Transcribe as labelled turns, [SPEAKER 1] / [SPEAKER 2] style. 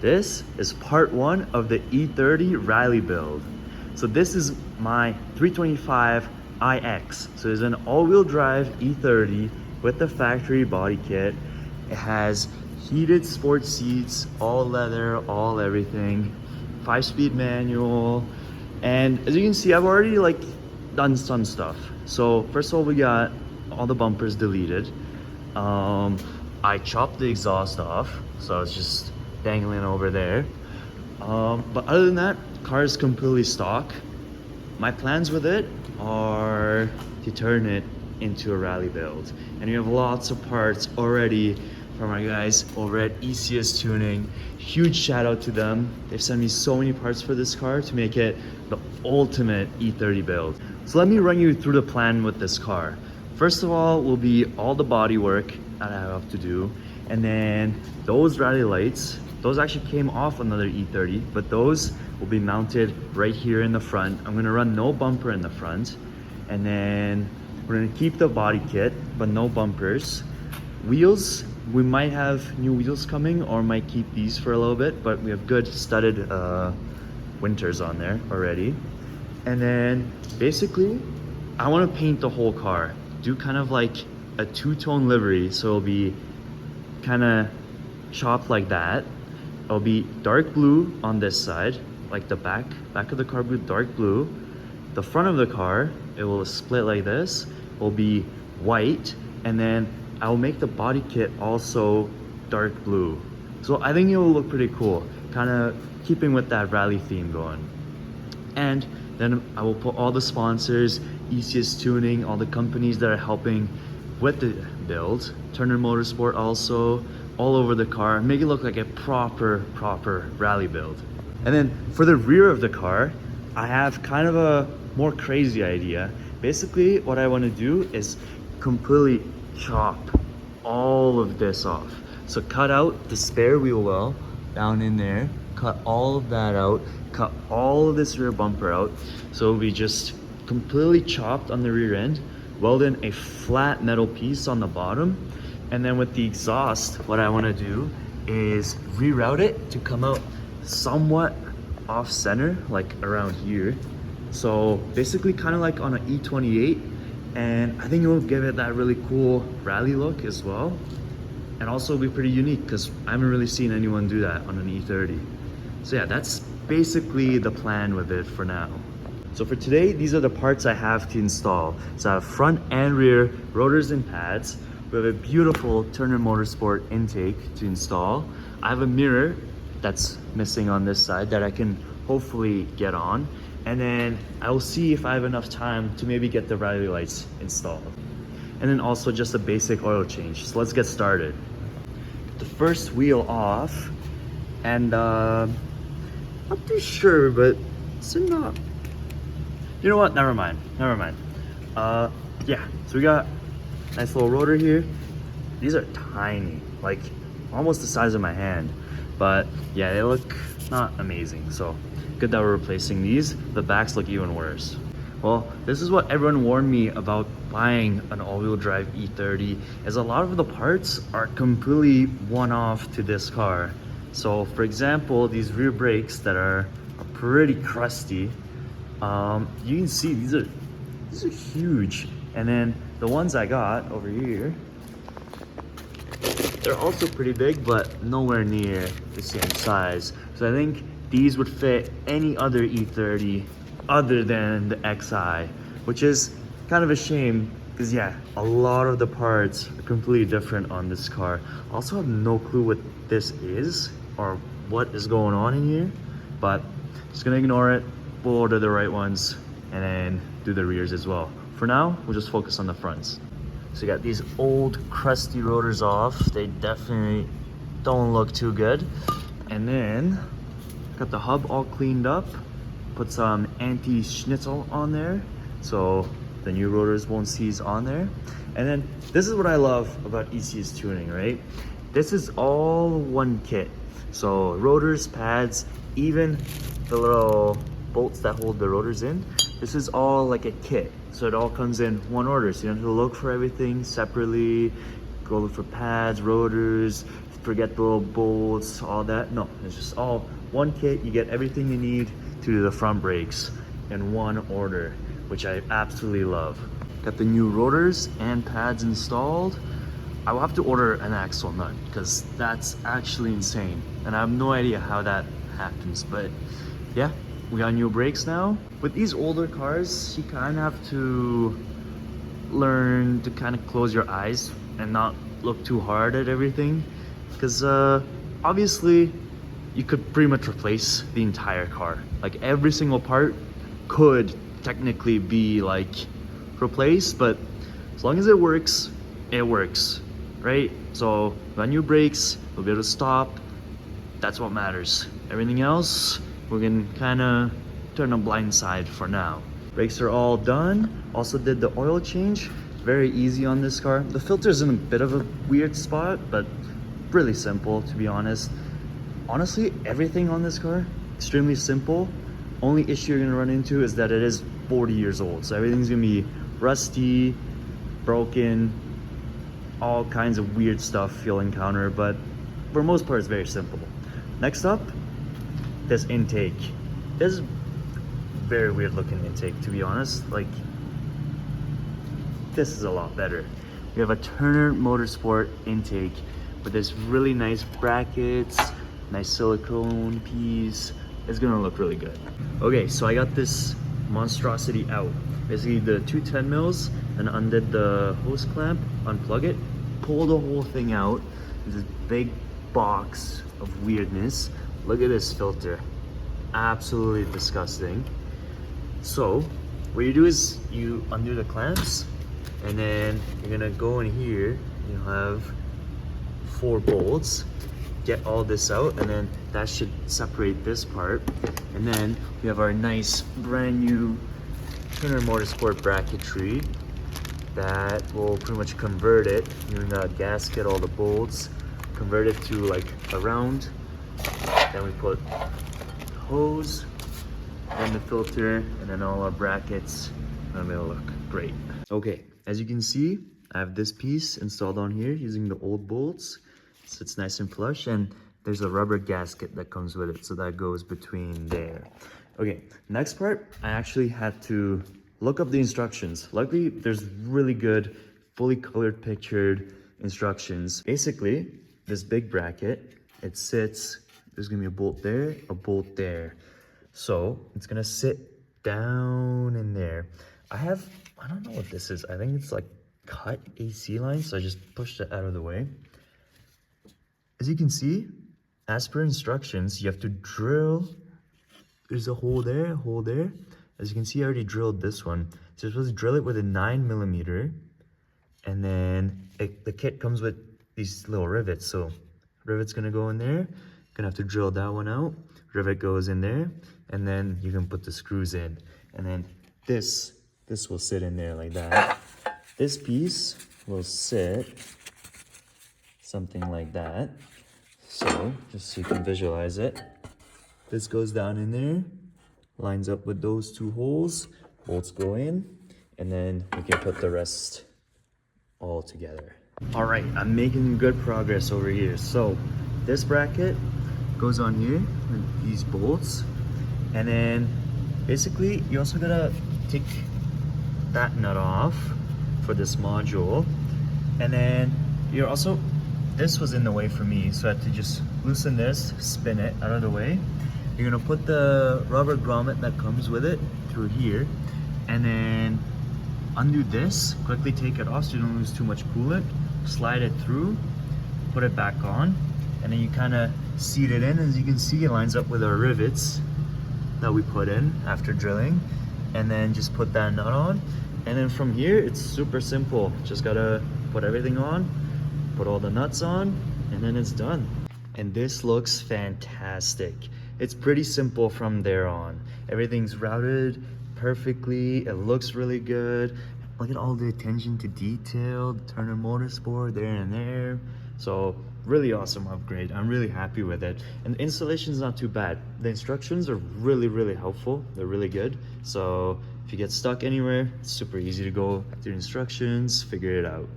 [SPEAKER 1] This is part one of the E30 rally build. So this is my 325 iX. So it's an all-wheel drive E30 with the factory body kit. It has heated sports seats, all leather, all everything, 5-speed manual. And as you can see, I've already done some stuff. So first of all, we got all the bumpers deleted. I chopped the exhaust off, so it's just dangling over there. But other than that, car is completely stock. My plans with it are to turn it into a rally build. And we have lots of parts already from our guys over at ECS Tuning. Huge shout out to them. They've sent me so many parts for this car to make it the ultimate E30 build. So let me run you through the plan with this car. First of all will be all the body work that I have to do. And then those rally lights, those actually came off another E30, but those will be mounted right here in the front. I'm gonna run no bumper in the front. And then we're gonna keep the body kit, but no bumpers. Wheels, we might have new wheels coming or might keep these for a little bit, but we have good studded winters on there already. And then basically, I wanna paint the whole car. Do kind of like a two-tone livery, so it'll be kind of chopped like that. It'll be dark blue on this side, like the back of the car will be dark blue. The front of the car, it will split like this, will be white, and then I'll make the body kit also dark blue. So I think it will look pretty cool, kind of keeping with that rally theme going. And then I will put all the sponsors, ECS Tuning, all the companies that are helping with the build, Turner Motorsport also, all over the car, make it look like a proper rally build. And then for the rear of the car, I have kind of a more crazy idea. Basically, what I want to do is completely chop all of this off. So cut out the spare wheel well down in there, cut all of that out, cut all of this rear bumper out. So we just completely chopped on the rear end, weld in a flat metal piece on the bottom. And then with the exhaust, what I want to do is reroute it to come out somewhat off center, like around here. So basically kind of like on an E28. And I think it will give it that really cool rally look as well. And also be pretty unique because I haven't really seen anyone do that on an E30. So yeah, that's basically the plan with it for now. So for today, these are the parts I have to install. So I have front and rear rotors and pads. We have a beautiful Turner Motorsport intake to install. I have a mirror that's missing on this side that I can hopefully get on. And then I will see if I have enough time to maybe get the rally lights installed. And then also just a basic oil change. So let's get started. The first wheel off, and not too sure, but it's not. You know what? Never mind. Yeah. So we got nice little rotor here. These are tiny, like almost the size of my hand. But yeah, they look not amazing. So good that we're replacing these. The backs look even worse. Well, this is what everyone warned me about buying an all-wheel drive E30, is a lot of the parts are completely one-off to this car. So for example, these rear brakes that are pretty crusty, you can see these are huge. And then the ones I got over here, they're also pretty big, but nowhere near the same size. So I think these would fit any other E30 other than the XI, which is kind of a shame because yeah, a lot of the parts are completely different on this car. Also have no clue what this is or what is going on in here, but just gonna ignore it. We'll order the right ones and then do the rears as well. For now, we'll just focus on the fronts. So you got these old crusty rotors off. They definitely don't look too good. And then got the hub all cleaned up. Put some anti-schnitzel on there so the new rotors won't seize on there. And then this is what I love about ECS Tuning, right? This is all one kit. So rotors, pads, even the little bolts that hold the rotors in, this is all like a kit. So it all comes in one order. So you don't have to look for everything separately, go look for pads, rotors, forget the little bolts, all that. No, it's just all one kit. You get everything you need to do the front brakes in one order, which I absolutely love. Got the new rotors and pads installed. I will have to order an axle nut because that's actually insane. And I have no idea how that happens, but yeah, we got new brakes now. With these older cars, you kind of have to learn to kind of close your eyes and not look too hard at everything, because obviously you could pretty much replace the entire car. Like every single part could technically be like replaced, but as long as it works, right? So got new brakes, we'll be able to stop. That's what matters. Everything else we can kind of turn a blind side for now. Brakes are all done. Also did the oil change. Very easy on this car. The filter's in a bit of a weird spot, but really simple, to be honest. Honestly, everything on this car, extremely simple. Only issue you're gonna run into is that it is 40 years old. So everything's gonna be rusty, broken, all kinds of weird stuff you'll encounter, but for most part, it's very simple. Next up, this intake. This is very weird looking intake, to be honest. Like, this is a lot better. We have a Turner Motorsport intake with this really nice brackets, nice silicone piece. It's gonna look really good. Okay, so I got this monstrosity out. Basically the two 10 mils, and undid the hose clamp, unplug it, pull the whole thing out. There's this big box of weirdness. Look at this filter. Absolutely disgusting. So what you do is you undo the clamps, and then you're gonna go in here. You have 4 bolts. Get all this out, and then that should separate this part. And then we have our nice brand new Turner Motorsport bracketry that will pretty much convert it, using a gasket, all the bolts, convert it to like a round. Then we put the hose, then the filter, and then all our brackets, and it'll look great. Okay, as you can see, I have this piece installed on here using the old bolts, so it's nice and flush, and there's a rubber gasket that comes with it, so that goes between there. Okay, next part, I actually had to look up the instructions. Luckily, there's really good, fully colored pictured instructions. Basically, this big bracket, it sits, there's gonna be a bolt there, a bolt there. So it's gonna sit down in there. I don't know what this is. I think it's like cut AC line, so I just pushed it out of the way. As you can see, as per instructions, you have to drill. There's a hole there, a hole there. As you can see, I already drilled this one. So you're supposed to drill it with a 9mm, and then the kit comes with these little rivets. So rivet's gonna go in there. Gonna have to drill that one out. Rivet goes in there, and then you can put the screws in. And then this will sit in there like that. This piece will sit something like that. So just so you can visualize it, this goes down in there, lines up with those 2 holes, bolts go in, and then we can put the rest all together. All right, I'm making good progress over here. So this bracket goes on here with these bolts, and then basically you also gotta take that nut off for this module, and then you're also, this was in the way for me, so I had to just loosen this, spin it out of the way. You're gonna put the rubber grommet that comes with it through here, and then undo this, quickly take it off so you don't lose too much coolant, slide it through, put it back on, and then you kind of seat it in. As you can see, it lines up with our rivets that we put in after drilling, and then just put that nut on. And then from here, it's super simple. Just gotta put everything on, put all the nuts on, and then it's done. And this looks fantastic. It's pretty simple from there on. Everything's routed perfectly. It looks really good. Look at all the attention to detail, Turner Motorsport there and there. So really awesome upgrade. I'm really happy with it. And the installation is not too bad. The instructions are really, really helpful. They're really good. So if you get stuck anywhere, it's super easy to go through instructions, figure it out.